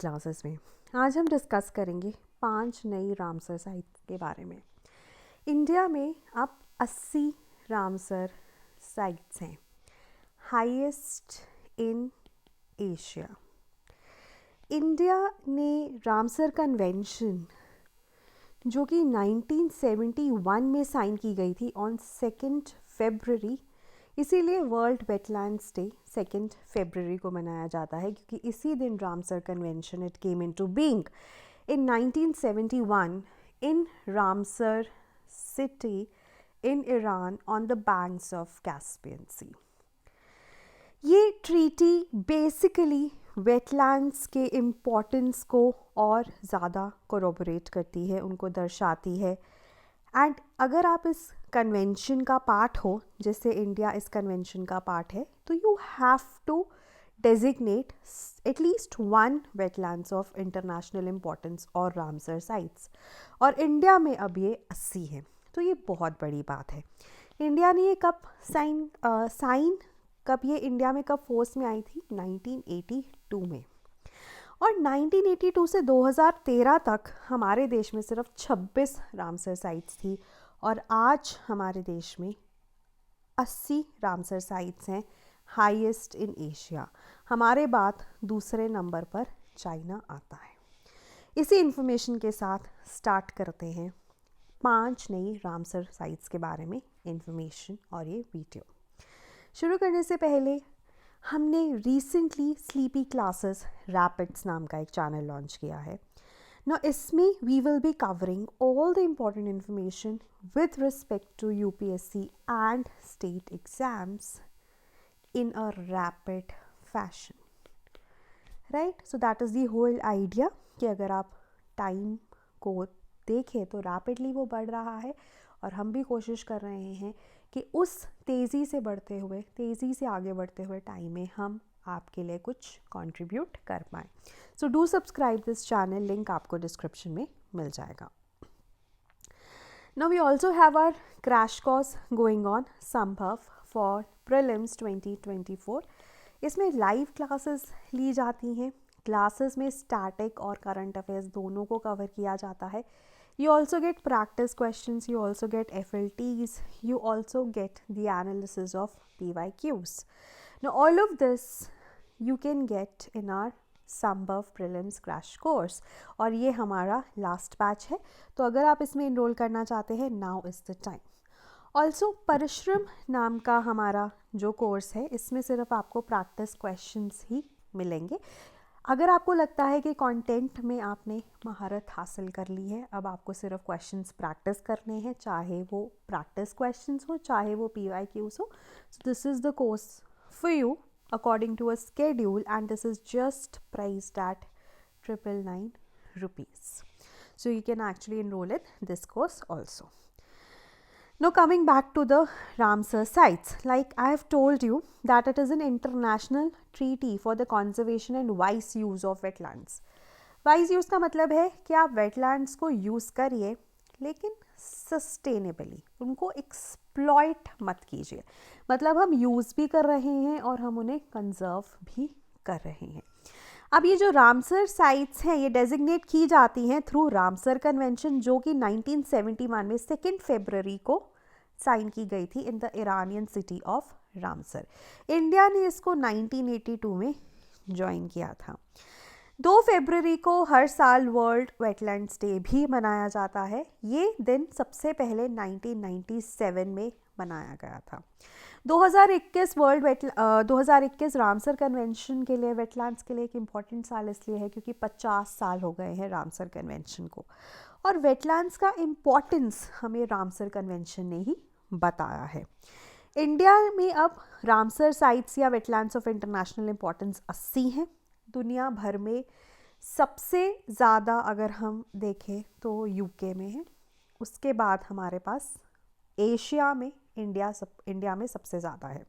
Classes में। आज हम डिस्कस करेंगे 5 नई रामसर साइट्स के बारे में। इंडिया में अब 80 रामसर साइट्स हैं, हाईएस्ट इन एशिया। इंडिया ने रामसर कन्वेंशन जो कि 1971 में साइन की गई थी ऑन 2 फरवरी, इसीलिए वर्ल्ड वेटलैंड्स डे 2 फरवरी को मनाया जाता है, क्योंकि इसी दिन Ramsar convention it came into being in 1971 in Ramsar city in Iran on the banks of Caspian sea. ये ट्रीटी बेसिकली वेटलैंड्स के इम्पोर्टेंस को और ज़्यादा कोरोबोरेट करती है, उनको दर्शाती है। एंड अगर आप इस कन्वेंशन का पार्ट हो, जैसे इंडिया इस कन्वेंशन का पार्ट है, तो you have to designate at least 1 wetlands of international importance और रामसर साइट्स। और इंडिया में अब ये 80 है, तो ये बहुत बड़ी बात है। इंडिया ने ये कब कब ये इंडिया में कब फोर्स में आई थी? 1982 में। और 1982 से 2013 तक हमारे देश में सिर्फ 26 रामसर साइट्स थी, और आज हमारे देश में 80 रामसर साइट्स हैं, हाईएस्ट इन एशिया। हमारे बाद दूसरे नंबर पर चाइना आता है। इसी इंफॉर्मेशन के साथ स्टार्ट करते हैं 5 नई रामसर साइट्स के बारे में इंफॉर्मेशन और ये वीडियो। शुरू करने से पहले हमने रिसेंटली स्लीपी क्लासेस रैपिड्स नाम का एक चैनल लॉन्च किया है ना। इसमें we will be covering all the important information with respect to UPSC and state exams in a rapid fashion, right? So that is the whole idea कि अगर आप टाइम को देखें तो रैपिडली वो बढ़ रहा है, और हम भी कोशिश कर रहे हैं कि उस तेज़ी से आगे बढ़ते हुए टाइम में हम आपके लिए कुछ कंट्रीब्यूट कर पाएँ। So do subscribe this channel, link आपको डिस्क्रिप्शन में मिल जाएगा। Now we also have our crash course going on Sambhav for prelims 2024। इसमें लाइव क्लासेस ली जाती हैं। क्लासेस में स्टैटिक और करंट अफेयर्स दोनों को कवर किया जाता है। You also get practice questions, you also get FLTs, you also get the analysis of PYQs. Now all of this you can get in our संभव prelims crash course, और ये हमारा last batch है, तो अगर आप इसमें इनरोल करना चाहते हैं, now is the time. Also परिश्रम नाम का हमारा जो कोर्स है, इसमें सिर्फ आपको प्रैक्टिस क्वेश्चंस ही मिलेंगे। अगर आपको लगता है कि कंटेंट में आपने महारत हासिल कर ली है, अब आपको सिर्फ क्वेश्चंस प्रैक्टिस करने हैं, चाहे वो प्रैक्टिस क्वेश्चंस हो, चाहे वो PYQs हो, so this is the course for you according to a schedule, and this is just priced at 999 rupees. So you can actually enroll in this course also. Now coming back to the Ramsar sites, like I have told you that it is an international treaty for the conservation and wise use of wetlands. Wise use का मतलब है कि आप wetlands को use करिए, लेकिन sustainably, उनको exploit मत कीजिए। मतलब हम यूज़ भी कर रहे हैं और हम उन्हें कंजर्व भी कर रहे हैं। अब ये जो रामसर साइट्स हैं, ये डेजिग्नेट की जाती हैं थ्रू रामसर कन्वेंशन, जो कि 1971 में 2 फरवरी को साइन की गई थी in the Iranian city of Ramsar. India ने इसको 1982 में ज्वाइन किया था। 2 फरवरी को हर साल वर्ल्ड वेटलैंड्स डे भी मनाया जाता है। ये दिन सबसे पहले 1997 में मनाया गया था। 2021 रामसर कन्वेंशन के लिए, वेटलैंड्स के लिए एक इम्पॉर्टेंट साल इसलिए है क्योंकि 50 साल हो गए हैं रामसर कन्वेंशन को, और वेटलैंड्स का इम्पॉर्टेंस हमें रामसर कन्वेंशन ने ही बताया है। इंडिया में अब रामसर साइट्स या वेटलैंड्स ऑफ इंटरनेशनल इम्पॉर्टेंस 80 हैं। दुनिया भर में सबसे ज़्यादा अगर हम देखें तो यूके में है, उसके बाद हमारे पास एशिया में इंडिया में सबसे ज़्यादा है।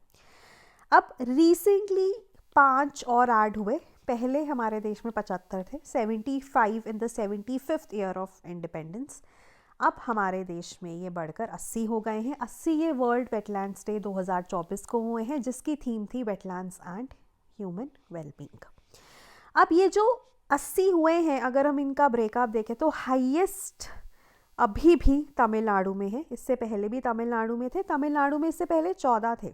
अब रिसेंटली 5 और ऐड हुए। पहले हमारे देश में 75 थे, 75 in the 75th year of independence. अब हमारे देश में ये बढ़कर 80 हो गए हैं। 80 ये वर्ल्ड वेटलैंड्स डे 2024 को हुए हैं, जिसकी थीम थी वेटलैंड्स एंड ह्यूमन वेलबींग। अब ये जो 80 हुए हैं। अगर हम इनका ब्रेकअप देखें तो हाईएस्ट अभी भी तमिलनाडु में है, इससे पहले भी तमिलनाडु में थे, तमिलनाडु में इससे पहले 14 थे,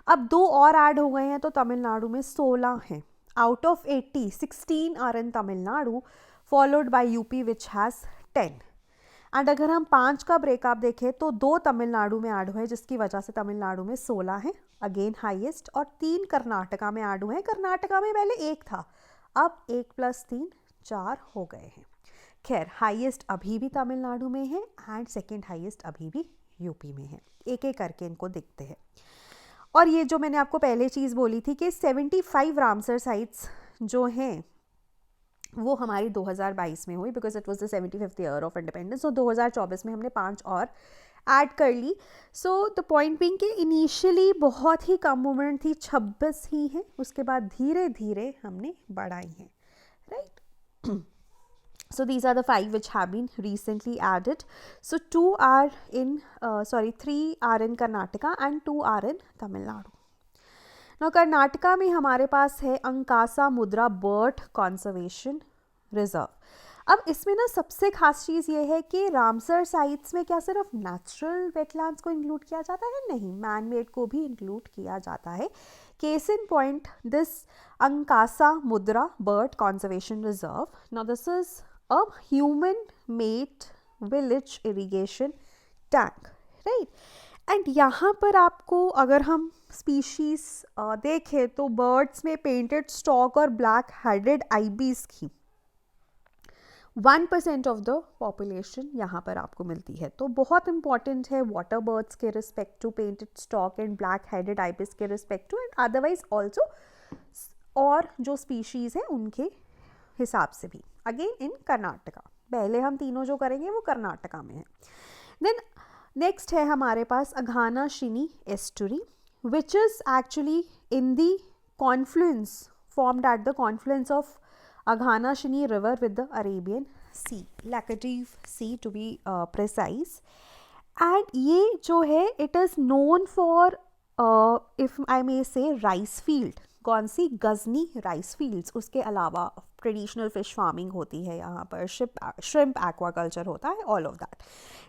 अब 2 और ऐड हो गए हैं तो तमिलनाडु में 16 हैं। Out of 80, 16 are in Tamil Nadu followed by UP which has 10। And अगर हम 5 का ब्रेकअप देखें तो 2 तमिलनाडु में ऐड हुए जिसकी वजह से तमिलनाडु में 16 हैं, अगेन हाईएस्ट, और 3 कर्नाटका में ऐड हुए हैं। कर्नाटका में पहले 1 था, अब 1 + 3 4 हो गए हैं। खैर, हाईएस्ट अभी भी तमिलनाडु में है एंड सेकेंड हाईएस्ट अभी भी यूपी में है। एक एक करके इनको देखते हैं। और ये जो मैंने आपको पहले चीज़ बोली थी कि 75 रामसर साइट्स जो हैं वो हमारी 2022 में हुई, because it was the 75th year of independence. तो 2024 में हमने 5 और ऐड कर ली। सो द पॉइंट बीइंग कि इनिशियली बहुत ही कम मूवमेंट थी, 26 ही हैं, उसके बाद धीरे धीरे हमने बढ़ाई हैं, right. So these are the 5 which have been recently added. So 3 are in Karnataka and 2 are in Tamil Nadu. Now Karnataka में हमारे पास है अंकासा मुद्रा बर्ड कंजर्वेशन रिजर्व। अब इसमें ना सबसे खास चीज़ ये है कि रामसर साइट्स में क्या सिर्फ नेचुरल वेटलैंड्स को इंक्लूड किया जाता है? नहीं, मैन मेड को भी इंक्लूड किया जाता है। केस इन पॉइंट दिस अंकासा मुद्रा bird conservation reserve, now this is a human made village irrigation tank, right? And यहाँ पर आपको अगर हम स्पीशीज़ देखें तो बर्ड्स में पेंटेड स्टॉक और ब्लैक हेडेड आईबीज की 1% ऑफ द पॉपुलेशन यहाँ पर आपको मिलती है। तो बहुत इंपॉर्टेंट है वाटर बर्ड्स के respect to, painted stork and black headed ibis के respect to, and otherwise also और जो स्पीशीज़ हैं उनके हिसाब से भी। अगेन इन कर्नाटका, पहले हम तीनों जो करेंगे वो कर्नाटका में है। देन नेक्स्ट है हमारे पास Aghanashini estuary, which is actually in the confluence, formed at the confluence of Aghanashini river with the Arabian sea, Laccadive sea to be precise. And ये जो है it is known for if I may say rice field. कौन सी? Ghazni rice fields. उसके अलावा traditional fish farming होती है यहाँ पर, श्रिम्प एक्वाकल्चर होता है, all of that.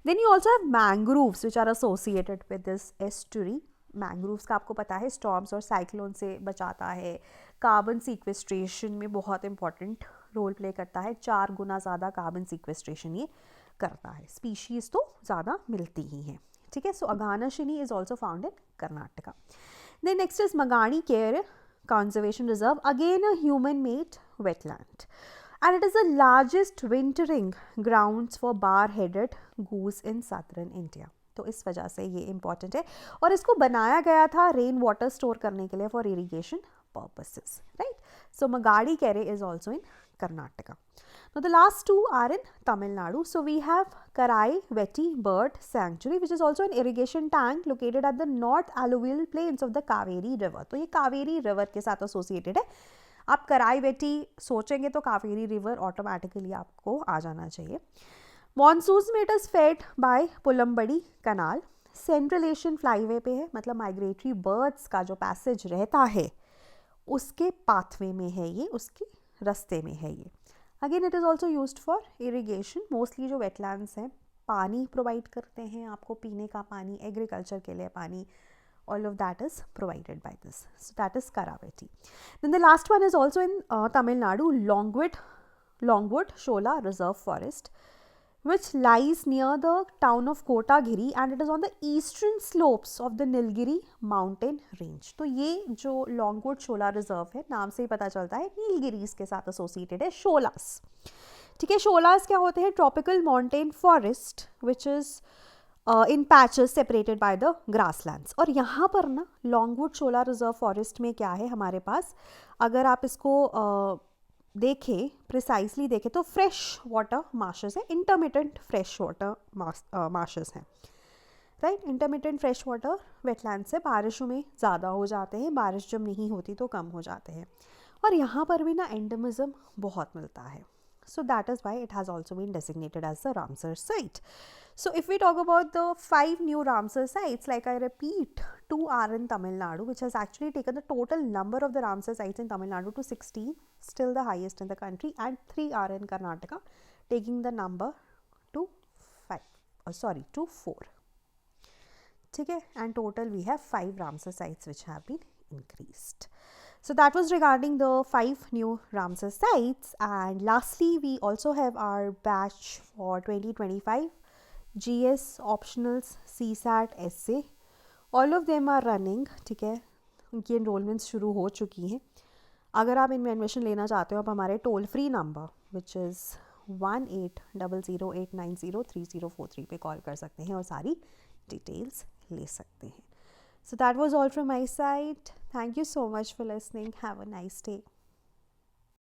Then you also have mangroves which are associated with this estuary. Mangroves का आपको पता है स्टॉर्म्स और साइक्लोन से बचाता है, कार्बन सीक्वेस्ट्रेशन में बहुत इंपॉर्टेंट रोल प्ले करता है, 4 गुना ज़्यादा कार्बन सीक्वेस्ट्रेशन ये करता है। स्पीशीज़ तो ज़्यादा मिलती ही हैं, ठीक है। So Aghanashini is also found in Karnataka. Then next is Magadi Kere Conservation Reserve, again a human-made wetland, and it is the largest wintering grounds for bar-headed goose in southern India. तो इस वजह से ये important है और इसको बनाया गया था रेन वाटर स्टोर करने के लिए फॉर इरीगेशन पर्पसेस, राइट। सो मगाड़ी केरे is also in Karnataka. Now the last two are in Tamil Nadu. So we have Karai Veti Bird Sanctuary, which is also an irrigation tank located at the north alluvial plains of the Kaveri River. तो ये Kaveri river के साथ associated है. आप कराई वेटी सोचेंगे तो Kaveri river automatically आपको आ जाना चाहिए. मॉनसून में it is fed by Pulambadi canal. Central Asian flyway पे है, मतलब माइग्रेटरी बर्ड्स का जो पैसेज रहता है उसके पाथवे में है ये, उसके रास्ते में है ये. Again it is also used for irrigation. Mostly जो वेटलैंड्स हैं पानी प्रोवाइड करते हैं आपको, पीने का पानी, एग्रीकल्चर के लिए पानी, all of that is provided by this. So that is Karaveti. Then the last one is also in Tamil Nadu, Longwood Shola Reserve Forest, which lies near the town of Kotagiri and it is on the eastern slopes of the Nilgiri mountain range. तो ये जो Longwood Shola Reserve है, नाम से ही पता चलता है नीलगिरीज के साथ एसोसिएटेड है. शोलास, ठीक है. शोलास क्या होते हैं? Tropical mountain forest which is in patches separated by the grasslands. और यहाँ पर ना लॉन्गवुड शोला रिजर्व फॉरेस्ट में क्या है हमारे पास, अगर आप इसको देखें, प्रिसाइसली देखें तो फ्रेश वाटर मार्शेस हैं, इंटरमिटेंट फ्रेश वाटर मार्शेस हैं, right. Intermittent fresh water wetland से बारिशों में ज़्यादा हो जाते हैं, बारिश जब नहीं होती तो कम हो जाते हैं. और यहाँ पर भी ना एंडेमिज्म बहुत मिलता है. So that is why it has also been designated as the Ramsar site. So if we talk about the 5 new Ramsar sites, like I repeat, 2 are in Tamil Nadu, which has actually taken the total number of the Ramsar sites in Tamil Nadu to 16, still the highest in the country, and 3 are in Karnataka, taking the number to 4. ठीक है, and total we have 5 Ramsar sites which have been increased. So that was regarding the 5 new Ramsar sites. And lastly, we also have our batch for 2025 GS optionals, CSAT, essay. All of them are running. ठीक है, उनकी enrollments शुरू हो चुकी हैं. अगर आप इनमें एडमिशन लेना चाहते हो, आप हमारे toll free number which is 1800890303 पे कॉल कर सकते हैं और सारी डिटेल्स ले सकते हैं. So that was all from my side. Thank you so much for listening. Have a nice day.